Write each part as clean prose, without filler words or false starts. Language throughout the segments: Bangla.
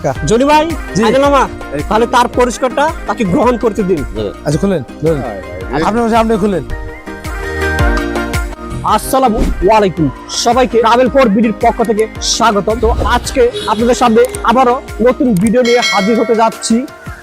কাকা। জনি ভাই, জি। আইনাল মামা, তাহলে তার পুরস্কারটা তাকে গ্রহণ করতে দিন। আচ্ছা খুলেন, আপনি খুলেন। আসসালামু আলাইকুম সবাইকে ট্রাভেল ফর বিডির পক্ষ থেকে স্বাগত। তো আজকে আপনাদের সামনে আবারও নতুন ভিডিও নিয়ে হাজির হতে যাচ্ছি।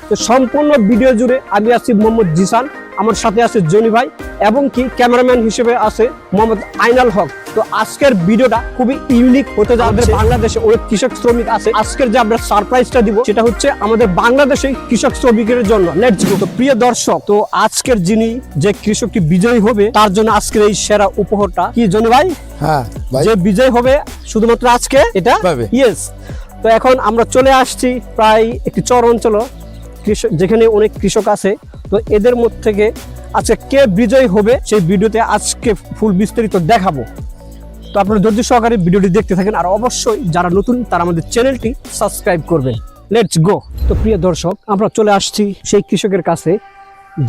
তো সম্পূর্ণ ভিডিও জুড়ে আমি আছি মোহাম্মদ জিসান, আমার সাথে আছে জনি ভাই এবং কি ক্যামেরাম্যান হিসেবে আছে মোহাম্মদ আইনাল হক। তো আজকের ভিডিওটা খুবই ইউনিক হতে যাবে। বাংলাদেশে অনেক কৃষক শ্রমিক আছে। আজকের যে আমরা সারপ্রাইজটা দিব সেটা হচ্ছে আমাদের বাংলাদেশে কৃষক শ্রমিকের জন্য। Let's go. তো প্রিয় দর্শক, তো আজকের যিনি যে কৃষকটি বিজয়ী হবে তার জন্য আজকের এই সেরা উপহারটা কি জনি ভাই? হ্যাঁ ভাই, যে বিজয় হবে শুধুমাত্র আজকে এটা পাবে। ইয়েস। তো এখন আমরা চলে আসছি প্রায় একটি চর অঞ্চল, যেখানে অনেক কৃষক আছে। তো এদের মধ্যে থেকে আজকে কে বিজয়ী হবে সেই ভিডিওতে আজকে ফুল বিস্তারিত দেখাবো। তো আপনারা ধৈর্য সহকারে ভিডিওটি দেখতে থাকেন, আর অবশ্যই যারা নতুন তারা আমাদের চ্যানেলটি সাবস্ক্রাইব করবেন। Let's go. তো প্রিয় দর্শক, আমরা চলে আসছি সেই কৃষকের কাছে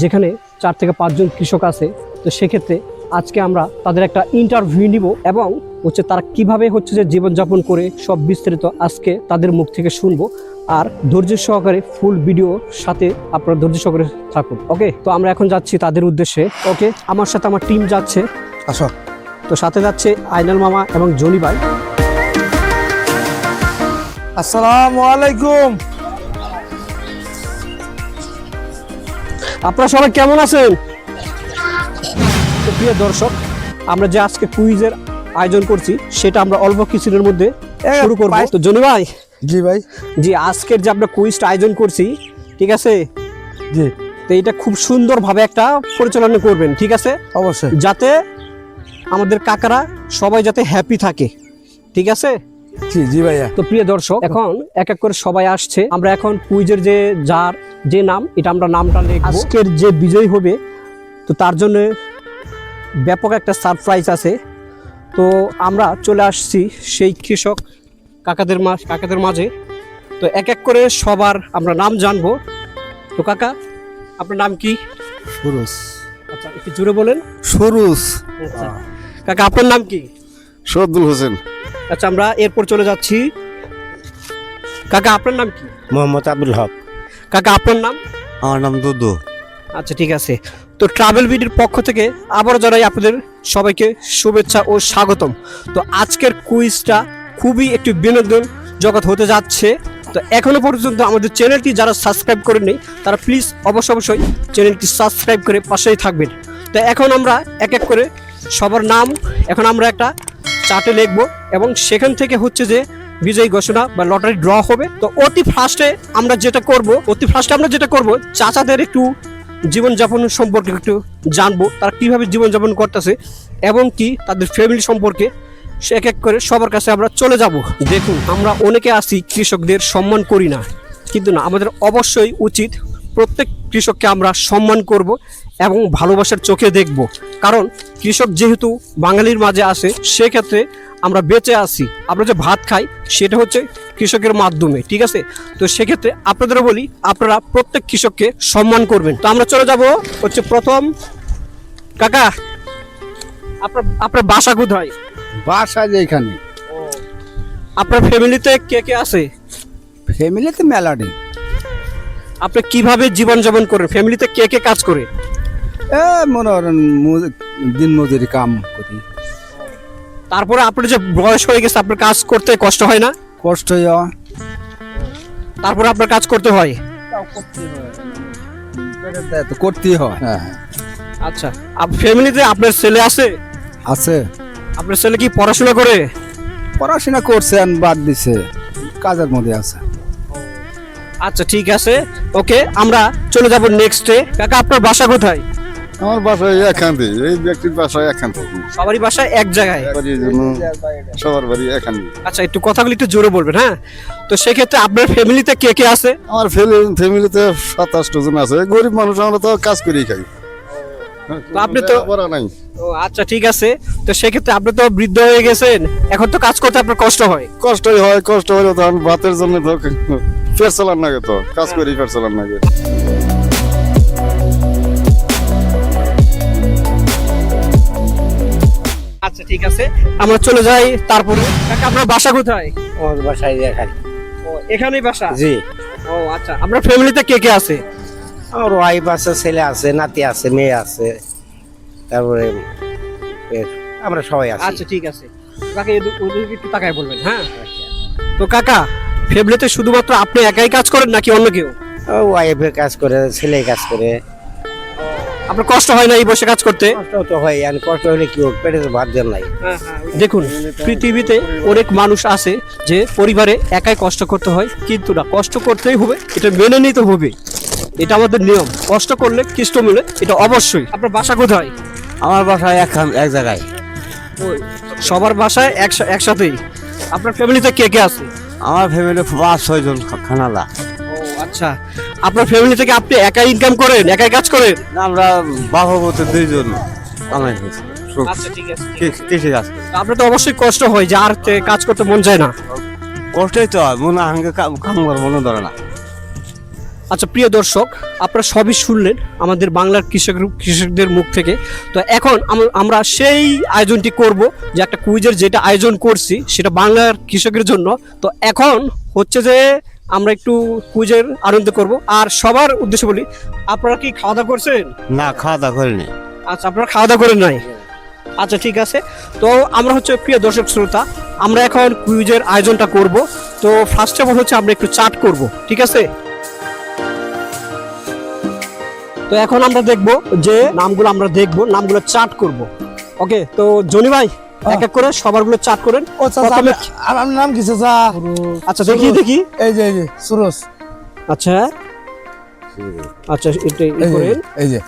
যেখানে 4 থেকে 5 জন কৃষক আছে। তো সেক্ষেত্রে আজকে আমরা তাদের একটা ইন্টারভিউ নিব এবং হচ্ছে তারা কিভাবে হচ্ছে যে জীবনযাপন করে সব বিস্তারিত আজকে তাদের মুখ থেকে শুনবো। আর ধৈর্য সহকারে ফুল ভিডিও সাথে আপনারা ধৈর্য সহকারে থাকুন। ওকে, তো আমরা এখন যাচ্ছি তাদের উদ্দেশ্যে। ওকে, আমার সাথে আমার টিম যাচ্ছে। আসো। তো সাথে যাচ্ছে আইনাল মামা এবং জনি ভাই। আসসালামু আলাইকুম। আপনারা সবাই কেমন আছেন? তো প্রিয় দর্শক, আমরা যে আজকে কুইজের আয়োজন করছি সেটা আমরা অল্প কিছুদিনের মধ্যে শুরু করব। তো জনি ভাই, জি ভাই। জি, আজকের যে আমরা কুইজটা আয়োজন করছি, ঠিক আছে? জি, তো এটা খুব সুন্দরভাবে একটা পরিচালনা করবেন, ঠিক আছে? অবশ্যই। যাতে আমাদের কাকারা সবাই যাতে হ্যাপি থাকে, ঠিক আছে? জি জি ভাইয়া। তো প্রিয় দর্শক, এখন এক এক করে সবাই আসছে। আমরা এখন কুইজের যার যে নাম, এটা আমরা নামটা লিখব। আজকের যে বিজয়ী হবে তো তার জন্য ব্যাপক একটা সারপ্রাইজ আছে। তো আমরা চলে আসছি সেই কৃষক কাকাদের মাঝে। তো এক এক করে সবার আমরা নাম জানবো। তো কাকা, আপনার নাম কি? সুরুজ। আচ্ছা, একটু জোরে বলেন। সুরুজ। আচ্ছা কাকা, আপনার নাম কি? শহীদুল হোসেন। আচ্ছা, আমরা এরপর চলে যাচ্ছি। কাকা, আপনার নাম কি? মোহাম্মদ আব্দুল হক। কাকা, আপনার নাম? আমার নাম দুদু। আচ্ছা, ঠিক আছে। তো ট্রাভেল বিডির পক্ষ থেকে আবারও জানাই আপনাদের সবাইকে শুভেচ্ছা ও স্বাগতম। তো আজকের কুইজটা খুবই একটি বিনোদন জগৎ হতে যাচ্ছে। তো এখনো পর্যন্ত আমাদের চ্যানেলটি যারা সাবস্ক্রাইব করেননি তারা প্লিজ অবশ্যই চ্যানেলটি সাবস্ক্রাইব করে পাশেই থাকবেন। তো এখন আমরা এক এক করে সবার নাম এখন আমরা একটা চার্টে লিখবো এবং সেখান থেকে হচ্ছে যে বিজয়ী ঘোষণা বা লটারি ড্র হবে। তো অতি ফার্স্টে আমরা যেটা করব চাচাদের একটু জীবনযাপন সম্পর্কে একটু জানবো, তারা কিভাবে জীবনযাপন করতেছে এবং কি তাদের ফ্যামিলি সম্পর্কে সে এক এক করে সবার কাছে আমরা চলে যাব। দেখুন, আমরা অনেকে আছি কৃষকদের সম্মান করি না, কিন্তু না, আমাদের অবশ্যই উচিত প্রত্যেক কৃষককে আমরা সম্মান করব এবং ভালোবাসার চোখে দেখব। কারণ কৃষক যেহেতু বাঙালির মাঝে আসে, সেক্ষেত্রে আমরা বেঁচে আছি, আমরা যে ভাত খাই সেটা হচ্ছে কৃষকের মাধ্যমে, ঠিক আছে? তো সেক্ষেত্রে আপনাদেরও বলি আপনারা প্রত্যেক কৃষককে সম্মান করবেন। তো আমরা চলে যাব হচ্ছে প্রথম। কাকা, আপনার বাসা কোথায়? বাসা যেখানে। আপনার ফ্যামিলিতে কে কে আছে? ফ্যামিলিতে মেলাডি। আপনি কিভাবে জীবনযাপন করেন? ফ্যামিলিতে কে কে কাজ করে? মনে করেন দিন মজুরি কাম করি। তারপরে আপনার যে বয়স হয়ে গেছে, আপনার কাজ করতে কষ্ট হয় না? কষ্ট হয়। তারপরে আপনার কাজ করতে হয়? তো করতেই হয়। হ্যাঁ, আচ্ছা, ফ্যামিলিতে আপনার ছেলে আছে? আছে। আপনার ছেলে কি পড়াশোনা করে? পড়াশোনা করছে আর বাদ দিছে, কাজের মধ্যে আছে। আচ্ছা, ঠিক আছে। ওকে, আমরা চলে যাব নেক্সটে। কাকা, আপনার বাসা কোথায়? আমার বাসায় এখান থেকে, এই ব্যক্তির বাসায় এখান থেকে। সবারই বাসা এক জায়গায়? সবার বাড়ি এখানে। আচ্ছা, একটু কথাগুলি একটু জোরে বলবেন। হ্যাঁ, তো সেক্ষেত্রে আপনার ফ্যামিলিতে কে কে আছে? আমার ফ্যামিলিতে 27 জন আছে। গরিব মানুষ, আমরা তো কাজ করেই খাই। তো আপনি তো বড় নাই। ও আচ্ছা, ঠিক আছে। তো সেক্ষেত্রে আপনি তো বৃদ্ধ হয়ে গেছেন, এখন তো কাজ করতে আপনার কষ্ট হয়? কষ্টই হয়, কষ্ট হলে তো আমি ভাতের জন্য তো পেট চালান লাগে, তো কাজ করি পেট চালান লাগে। আচ্ছা, ঠিক আছে, আমরা চলে যাই। তারপরে কাকা, আপনার বাসা কোথায়? ওর বাসায় এখানে। ও, এখানেই বাসা? জি ও আচ্ছা, আপনার ফ্যামিলিতে কে কে আছে? আমার ওয়াইফ আছে, ছেলে আছে, নাতি আছে, মেয়ে আছে, তারপরে আমরা সবাই আছি। আচ্ছা ঠিক আছে, কাকা ওদিকে একটু তাকায় বলবেন। হ্যাঁ, তো কাকা ফ্যামিলিতে শুধুমাত্র আপনি একাই কাজ করেন নাকি অন্য কেউ? ওয়াইফে কাজ করে, ছেলে কাজ করে। আপনার কষ্ট হয় না এই বসে কাজ করতে? কষ্ট তো হয়, আর কষ্ট হলে কি হোক, পেটে তো ভাত দেন নাই। দেখুন, পৃথিবীতে অনেক মানুষ আছে যে পরিবারে একাই কষ্ট করতে হয়, কিন্তু না, কষ্ট করতেই হবে, এটা মেনে নিতে হবে, এটা আমাদের নিয়ম। কষ্ট করলে কষ্ট মিলে, এটা অবশ্যই। আপনার বাসা কোথায়? আমার বাসায় এক জায়গায়। সবার বাসায় একসাথেই। আপনার ফ্যামিলিতে কে কে আছে? আমার ফ্যামিলি 5-6 জন খানালা। ও আচ্ছা, আপনার ফ্যামিলি থেকে আপনি একাই ইনকাম করেন, একাই কাজ করেন? আমরা বাহবতে 2 জন কামাই করছি। আচ্ছা ঠিক আছে। কৃষি কাজ। আপনার তো অবশ্যই কষ্ট হয় যে আর কাজ করতে মন যায় না। কষ্টই তো হয়, মনে আঙ্গে কাম করার মনে ধরে না। আচ্ছা প্রিয় দর্শক, আপনারা সবই শুনলেন আমাদের বাংলার কৃষকদের মুখ থেকে। তো এখন আমরা সেই আয়োজনটি করব, যে একটা কুইজের যেটা আয়োজন করছি সেটা বাংলার কৃষকের জন্য। তো এখন হচ্ছে যে আমরা একটু কুইজের আনন্দ করব। আর সবার উদ্দেশ্যে বলি, আপনারা কি খাওয়া দাওয়া করছেন? না, খাওয়া দাওয়া করিনি। আচ্ছা, আপনারা খাওয়া দাওয়া করেন নাই? আচ্ছা ঠিক আছে। তো আমরা হচ্ছে প্রিয় দর্শক শ্রোতা, আমরা এখন কুইজের আয়োজনটা করব। তো ফার্স্ট অফ অল হচ্ছে আমরা একটু চাট করব, ঠিক আছে? তো এখন আমরা দেখব যে নামগুলো আমরা দেখব, নামগুলো চাট করব। ওকে, তো জনি ভাই এক এক করে সবারগুলো চাট করেন। প্রথমে আমার নাম কি চাচা? আচ্ছা দেখি। এই যে সুরজ। আচ্ছা আচ্ছা, এটা করেন। এই যে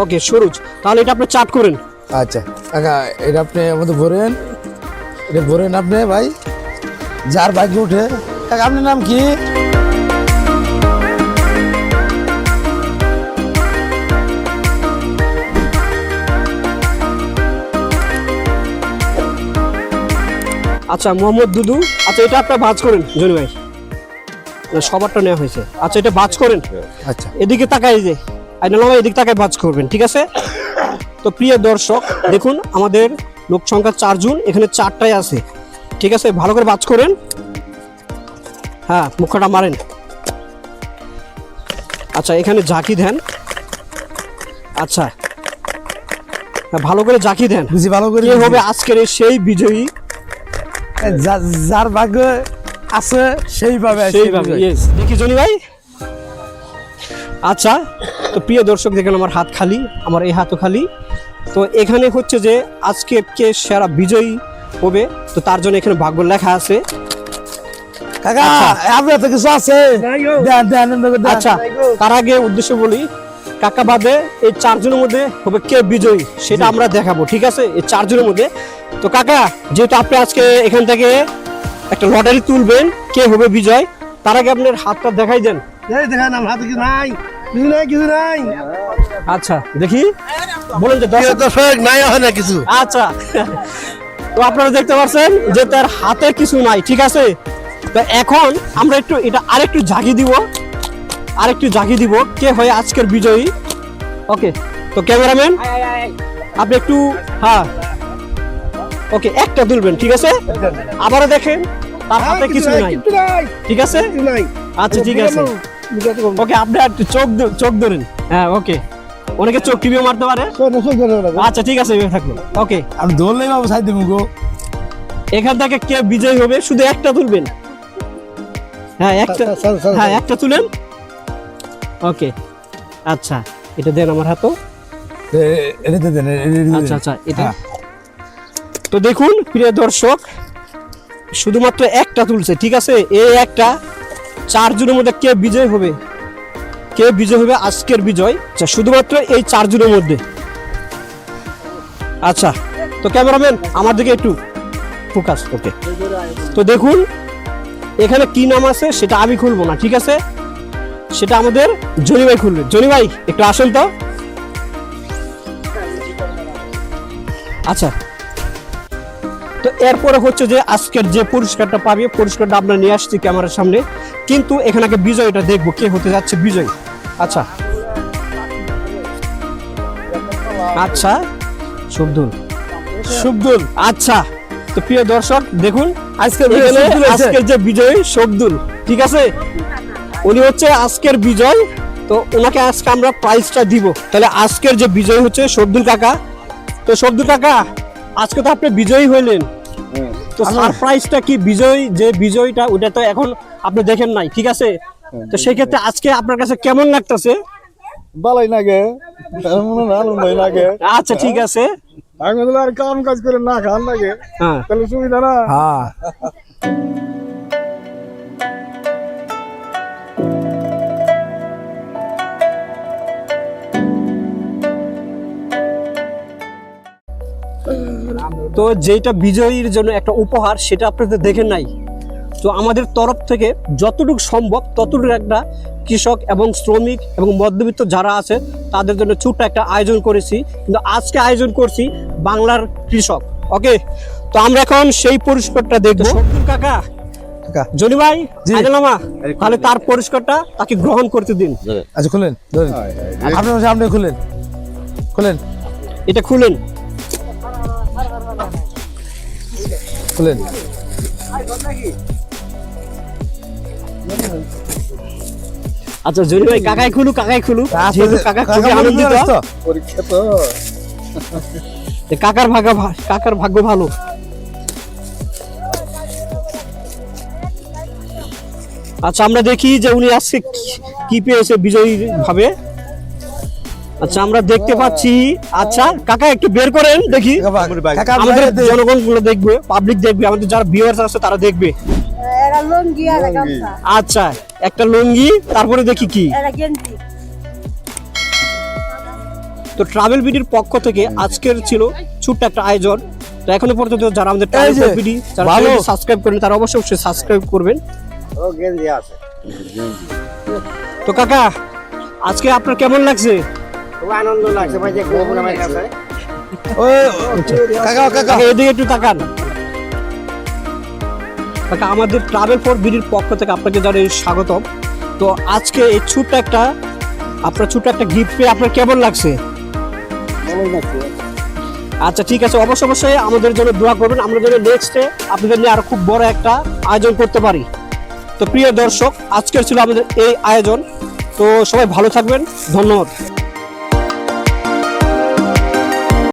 ওকে সুরজ, তাহলে এটা আপনি চাট করেন। আচ্ছা কাকা, এটা আপনি আমাদের ভরেন, এটা ভরেন আপনি ভাই, যার ভাগ্য উঠে। কাকা আপনার নাম কি? আচ্ছা মোহাম্মদ দুদু। আচ্ছা এটা আপনার ভাজ করেন জনি ভাই, না সবারটা নেওয়া হয়েছে। আচ্ছা এটা ভাজ করেন। আচ্ছা এদিকে তাকাই, যে আইনাল ভাই এদিকে তাকায় ভাজ করবেন, ঠিক আছে? তো প্রিয় দর্শক দেখুন, আমাদের লোক সংখ্যা 4 জন, এখানে 4টাই আছে, ঠিক আছে? ভালো করে ভাজ করেন। হ্যাঁ, মুখটা মারেন। আচ্ছা এখানে ঝাঁকি দেন। আচ্ছা হ্যাঁ, ভালো করে ঝাঁকি দেন। বুঝি ভালো করে। কে হবে আজকের সেই বিজয়ী? যার ভাগ্য আছে সেইভাবে yes। দেখি জনি ভাই। আচ্ছা, তো প্রিয় দর্শক দেখেন আমার হাত খালি, আমার এই হাতও খালি। তো এখানে হচ্ছে যে আজকে কে সেরা বিজয়ী হবে, তো তার জন্য এখানে ভাগ্য লেখা আছে। কাকা আচ্ছা। আপনার তো কিছু আছে? আচ্ছা, তার আগে উদ্দেশ্য বলি, কাকা বাদে এই 4 জনের মধ্যে হবে কে বিজয়ী সেটা আমরা দেখাবো, ঠিক আছে? এই 4 জনের মধ্যে। তো কাকা, যেহেতু আপনি আজকে এখান থেকে একটা লটারি তুলবেন, কে হবে বিজয়, তার আগে আপনার হাতটা দেখাই দেন। দেখান আমার হাতে কিছু নাই, কিছু নাই। আচ্ছা দেখি, বলেন যে দর্শক নাই হয় না কিছু। আচ্ছা, তো আপনারা দেখতে পাচ্ছেন যে তার হাতে কিছু নাই, ঠিক আছে? তো এখন আমরা একটু এটা আরেকটু ঝাঁকি দিব কে হয় আজকের বিজয়ী। ওকে, তো ক্যামেরাম্যান আপনি একটু, হ্যাঁ ওকে, একটা তুলবেন, ঠিক আছে? আবারও দেখেন তার হাতে কিছু নাই, ঠিক আছে? আচ্ছা ঠিক আছে। ওকে, আপনি একটু চোখ ধরেন। হ্যাঁ ওকে, অনেকে চোখ টিভিও মারতে পারে। আচ্ছা ঠিক আছে, থাকলো। ওকে, আমি ধরলেই বাবু সাইড দেবো গো। এখান থেকে কে বিজয়ী হবে শুধু একটা তুলবেন। হ্যাঁ একটা তুলেন। ওকে, আচ্ছা এটা দেন আমার হাতও। আচ্ছা এটা। তো দেখুন প্রিয় দর্শক, শুধুমাত্র একটা তুলছে, ঠিক আছে? এই একটা 4 জনের মধ্যে কে বিজয় হবে আজকের বিজয়, আচ্ছা শুধুমাত্র এই 4 জনের মধ্যে। আচ্ছা, তো ক্যামেরাম্যান আমার দিকে একটু ফোকাস। ওকে, তো দেখুন এখানে কি নাম আছে সেটা আমি খুলবো না, ঠিক আছে? সেটা আমাদের জনি ভাই খুলবে। জনি ভাই একটু আসেন তো। আচ্ছা, তো এরপরে হচ্ছে যে আজকের যে পুরস্কারটা পাবে, পুরস্কারটা আমরা নিয়ে আসছি ক্যামেরার সামনে, কিন্তু এখানে আগে বিজয়টা দেখবো কে হতে যাচ্ছে বিজয়। আচ্ছা আচ্ছা, শুভদুল। আচ্ছা, তো প্রিয় দর্শক দেখুন আজকের যে বিজয়ী শব্দুল, ঠিক আছে, উনি হচ্ছে আজকের বিজয়। তো ওনাকে আজকে আমরা প্রাইজটা দিব। তাহলে আজকের যে বিজয় হচ্ছে শব্দুল কাকা। তো শব্দুল কাকা, আজকে তো আপনি বিজয়ী হইলেন, তো সারপ্রাইজটা কি? যে বিজয়টা ওটা তো এখন আপনি দেখেন নাই, ঠিক আছে? তো সেক্ষেত্রে আজকে আপনার কাছে কেমন লাগতেছে? ভালোই লাগে, আনন্দই লাগে। আচ্ছা ঠিক আছে। আমি বললাম আর কাম কাজ করে না খান লাগে, হ্যাঁ তাহলে সুবিধা না। হ্যাঁ তো যেটা বিজয়ীর জন্য একটা উপহার, সেটা আপনাদের দেখেন নাই। তো আমাদের তরফ থেকে যতটুকু সম্ভব ততটুকু একটা কৃষক এবং শ্রমিক এবং মধ্যবিত্ত যারা আছে তাদের জন্য ছোট্ট একটা আয়োজন করেছি। কিন্তু আজকে আয়োজন করছি বাংলার কৃষক। ওকে, তো আমরা এখন সেই পুরস্কারটা দেখবো। শব্দুল কাকা, কাকা জনি ভাই, জি। আইনালামা, তাহলে তার পুরস্কারটা তাকে গ্রহণ করতে দিন। আচ্ছা খুলেন, ধরেন আপনি খুলেন, খুলেন এটা খুলেন। খুলেন। আচ্ছা জনি ভাই, কাকাই খুলুক। যেহেতু কাকা খুবই আনন্দিত, পরীক্ষা তো যে কাকার ভাগ্য ভালো। আচ্ছা আমরা দেখি যে উনি আজকে কি পেয়েছে বিজয়ী ভাবে। আচ্ছা আমরা দেখতে পাচ্ছি। আচ্ছা কাকা একটু বের করেন দেখি, কাকা আমাদের জনগণ গুলো দেখবে, পাবলিক দেখবে, আমাদের যারা ভিউয়ার্স আছে তারা দেখবে। Era লুঙ্গি আর গামছা, আচ্ছা একটা লুঙ্গি, তারপরে দেখি কি। era গেঞ্জি। তো ট্রাভেল বিডির পক্ষ থেকে আজকের ছিল ছোট্ট একটা আয়োজন। তো এখনো পর্যন্ত যারা আমাদের ট্রাভেল যে, বিডি যারা ভালো। সাবস্ক্রাইব করেন তারা অবশ্যই সাবস্ক্রাইব করবেন। ও গেঞ্জি আছে, তো কাকা আজকে আপনার কেমন লাগছে? খুব আনন্দ লাগছে ভাই যে কোন আমার কাছে। ওই কাকা কাকা কাকা এদিকে একটু তাকান। কাকা আমাদের ট্রাভেল ফর বিডির পক্ষ থেকে আপনাকে জানাই স্বাগতম। তো আজকে এই ছোট্ট একটা গিফট পেয়ে আপনার কেমন লাগছে? আচ্ছা ঠিক আছে, অবশ্যই আমাদের জন্য দোয়া করবেন, আমরা যেন নেক্সটে আপনাদের নিয়ে আরো খুব বড় একটা আয়োজন করতে পারি। তো প্রিয় দর্শক, আজকের ছিল আমাদের এই আয়োজন। তো সবাই ভালো থাকবেন, ধন্যবাদ।